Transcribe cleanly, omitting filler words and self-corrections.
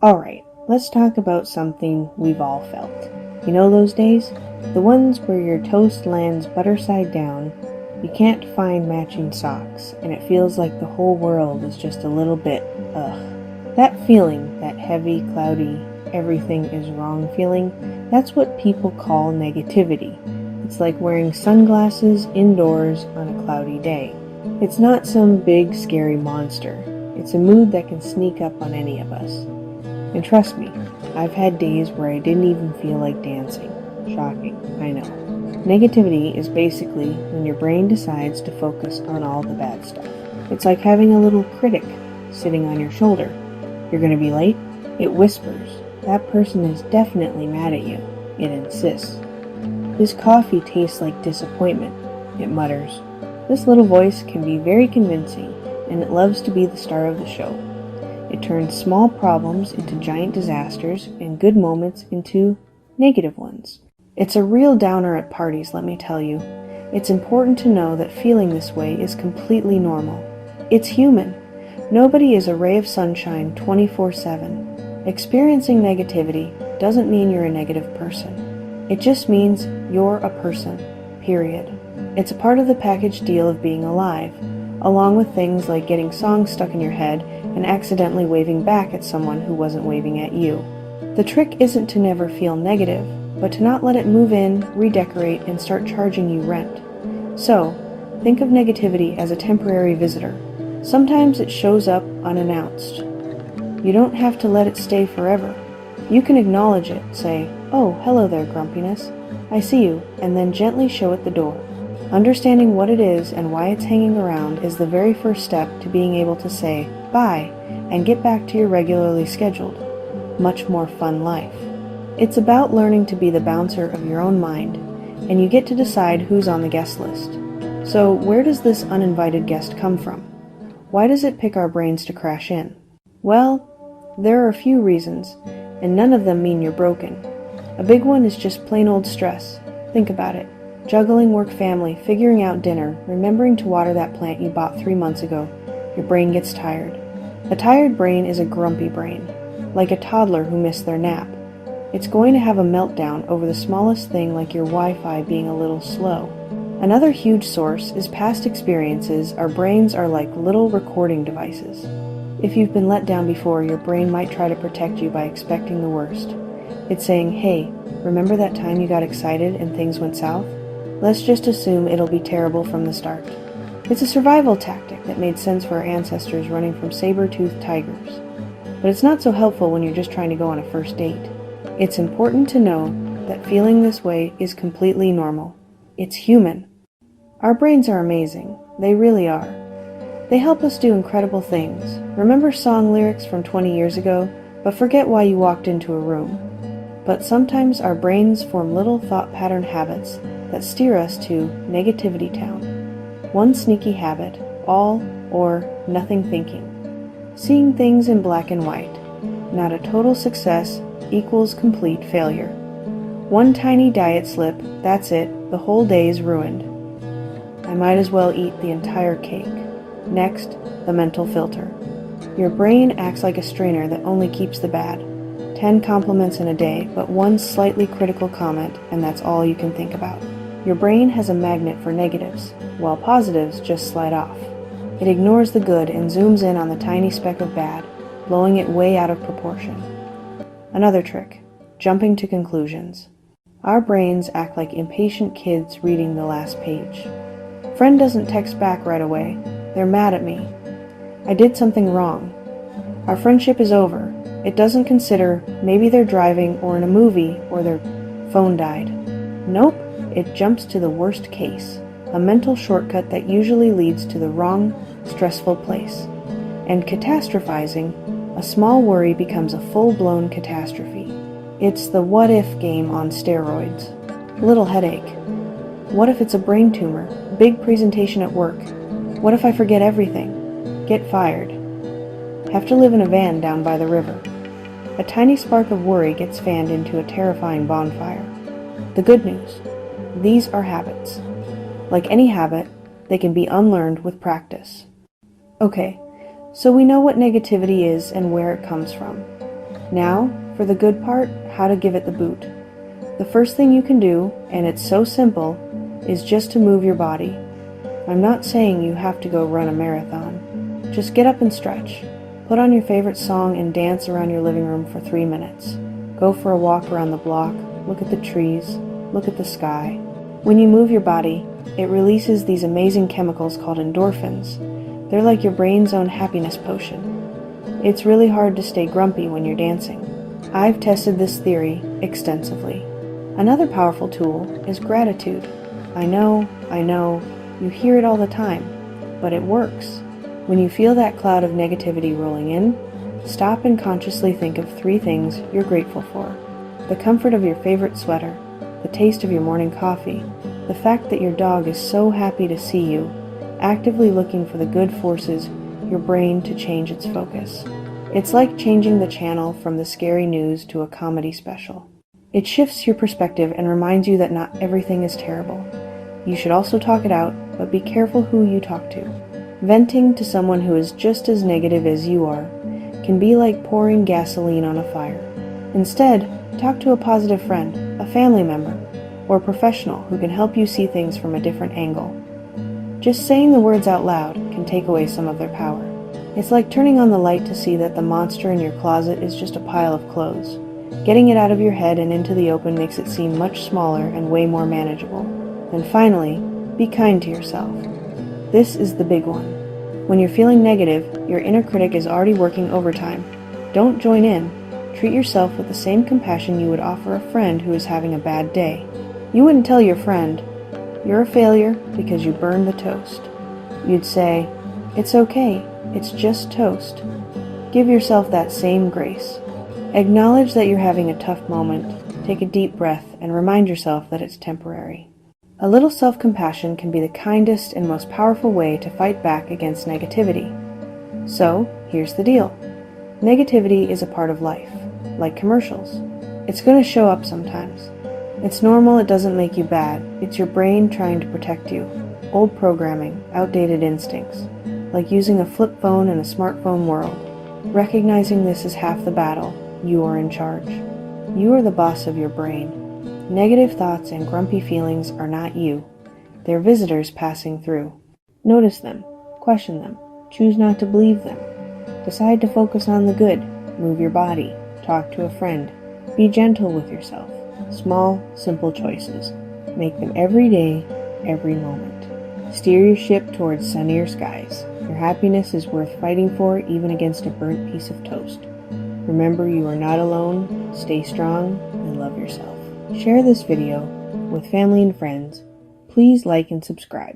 Alright, let's talk about something we've all felt. You know those days? The ones where your toast lands butter side down, you can't find matching socks, and it feels like the whole world is just a little bit, ugh. That feeling, that heavy, cloudy, everything is wrong feeling, that's what people call negativity. It's like wearing sunglasses indoors on a cloudy day. It's not some big, scary monster. It's a mood that can sneak up on any of us. And trust me, I've had days where I didn't even feel like dancing. Shocking, I know. Negativity is basically when your brain decides to focus on all the bad stuff. It's like having a little critic sitting on your shoulder. You're gonna be late? It whispers. That person is definitely mad at you. It insists. This coffee tastes like disappointment. It mutters. This little voice can be very convincing, and it loves to be the star of the show. It turns small problems into giant disasters and good moments into negative ones. It's a real downer at parties, let me tell you. It's important to know that feeling this way is completely normal. It's human. Nobody is a ray of sunshine 24/7. Experiencing negativity doesn't mean you're a negative person. It just means you're a person, period. It's a part of the package deal of being alive, along with things like getting songs stuck in your head and accidentally waving back at someone who wasn't waving at you. The trick isn't to never feel negative, but to not let it move in, redecorate, and start charging you rent. So, think of negativity as a temporary visitor. Sometimes it shows up unannounced. You don't have to let it stay forever. You can acknowledge it, say, "Oh, hello there, grumpiness. I see you," and then gently show it the door. Understanding what it is and why it's hanging around is the very first step to being able to say bye and get back to your regularly scheduled, much more fun life. It's about learning to be the bouncer of your own mind, and you get to decide who's on the guest list. So where does this uninvited guest come from? Why does it pick our brains to crash in? Well, there are a few reasons, and none of them mean you're broken. A big one is just plain old stress. Think about it. Juggling work, family, figuring out dinner, remembering to water that plant you bought 3 months ago. Your brain gets tired. A tired brain is a grumpy brain, like a toddler who missed their nap. It's going to have a meltdown over the smallest thing, like your Wi-Fi being a little slow. Another huge source is past experiences. Our brains are like little recording devices. If you've been let down before, your brain might try to protect you by expecting the worst. It's saying, "Hey, remember that time you got excited and things went south? Let's just assume it'll be terrible from the start." It's a survival tactic that made sense for our ancestors running from saber-toothed tigers. But it's not so helpful when you're just trying to go on a first date. It's important to know that feeling this way is completely normal. It's human. Our brains are amazing. They really are. They help us do incredible things. Remember song lyrics from 20 years ago, but forget why you walked into a room. But sometimes our brains form little thought pattern habits that steer us to negativity town. One sneaky habit, all or nothing thinking. Seeing things in black and white. Not a total success equals complete failure. One tiny diet slip, that's it, the whole day is ruined. I might as well eat the entire cake. Next, the mental filter. Your brain acts like a strainer that only keeps the bad. 10 compliments in a day, but one slightly critical comment, and that's all you can think about. Your brain has a magnet for negatives, while positives just slide off. It ignores the good and zooms in on the tiny speck of bad, blowing it way out of proportion. Another trick, jumping to conclusions. Our brains act like impatient kids reading the last page. Friend doesn't text back right away. They're mad at me. I did something wrong. Our friendship is over. It doesn't consider maybe they're driving or in a movie or their phone died. Nope, it jumps to the worst case, a mental shortcut that usually leads to the wrong, stressful place. And catastrophizing, a small worry becomes a full-blown catastrophe. It's the what-if game on steroids. Little headache. What if it's a brain tumor? Big presentation at work. What if I forget everything? Get fired. Have to live in a van down by the river. A tiny spark of worry gets fanned into a terrifying bonfire. The good news, these are habits. Like any habit, they can be unlearned with practice. Okay, so we know what negativity is and where it comes from. Now, for the good part, how to give it the boot. The first thing you can do, and it's so simple, is just to move your body. I'm not saying you have to go run a marathon. Just get up and stretch. Put on your favorite song and dance around your living room for 3 minutes. Go for a walk around the block, look at the trees, look at the sky. When you move your body, it releases these amazing chemicals called endorphins. They're like your brain's own happiness potion. It's really hard to stay grumpy when you're dancing. I've tested this theory extensively. Another powerful tool is gratitude. I know, you hear it all the time, but it works. When you feel that cloud of negativity rolling in, stop and consciously think of 3 things you're grateful for. The comfort of your favorite sweater, the taste of your morning coffee, the fact that your dog is so happy to see you, actively looking for the good forces your brain to change its focus. It's like changing the channel from the scary news to a comedy special. It shifts your perspective and reminds you that not everything is terrible. You should also talk it out, but be careful who you talk to. Venting to someone who is just as negative as you are can be like pouring gasoline on a fire. Instead, talk to a positive friend, a family member, or a professional who can help you see things from a different angle. Just saying the words out loud can take away some of their power. It's like turning on the light to see that the monster in your closet is just a pile of clothes. Getting it out of your head and into the open makes it seem much smaller and way more manageable. And finally, be kind to yourself. This is the big one. When you're feeling negative, your inner critic is already working overtime. Don't join in. Treat yourself with the same compassion you would offer a friend who is having a bad day. You wouldn't tell your friend, "You're a failure because you burned the toast." You'd say, "It's okay, it's just toast." Give yourself that same grace. Acknowledge that you're having a tough moment, take a deep breath, and remind yourself that it's temporary. A little self-compassion can be the kindest and most powerful way to fight back against negativity. So, here's the deal. Negativity is a part of life, like commercials. It's going to show up sometimes. It's normal, it doesn't make you bad. It's your brain trying to protect you. Old programming, outdated instincts, like using a flip phone in a smartphone world. Recognizing this is half the battle. You are in charge. You are the boss of your brain. Negative thoughts and grumpy feelings are not you. They're visitors passing through. Notice them, question them, choose not to believe them. Decide to focus on the good, move your body, talk to a friend, be gentle with yourself. Small, simple choices. Make them every day, every moment. Steer your ship towards sunnier skies. Your happiness is worth fighting for even against a burnt piece of toast. Remember, you are not alone, stay strong, and love yourself. Share this video with family and friends. Please like and subscribe.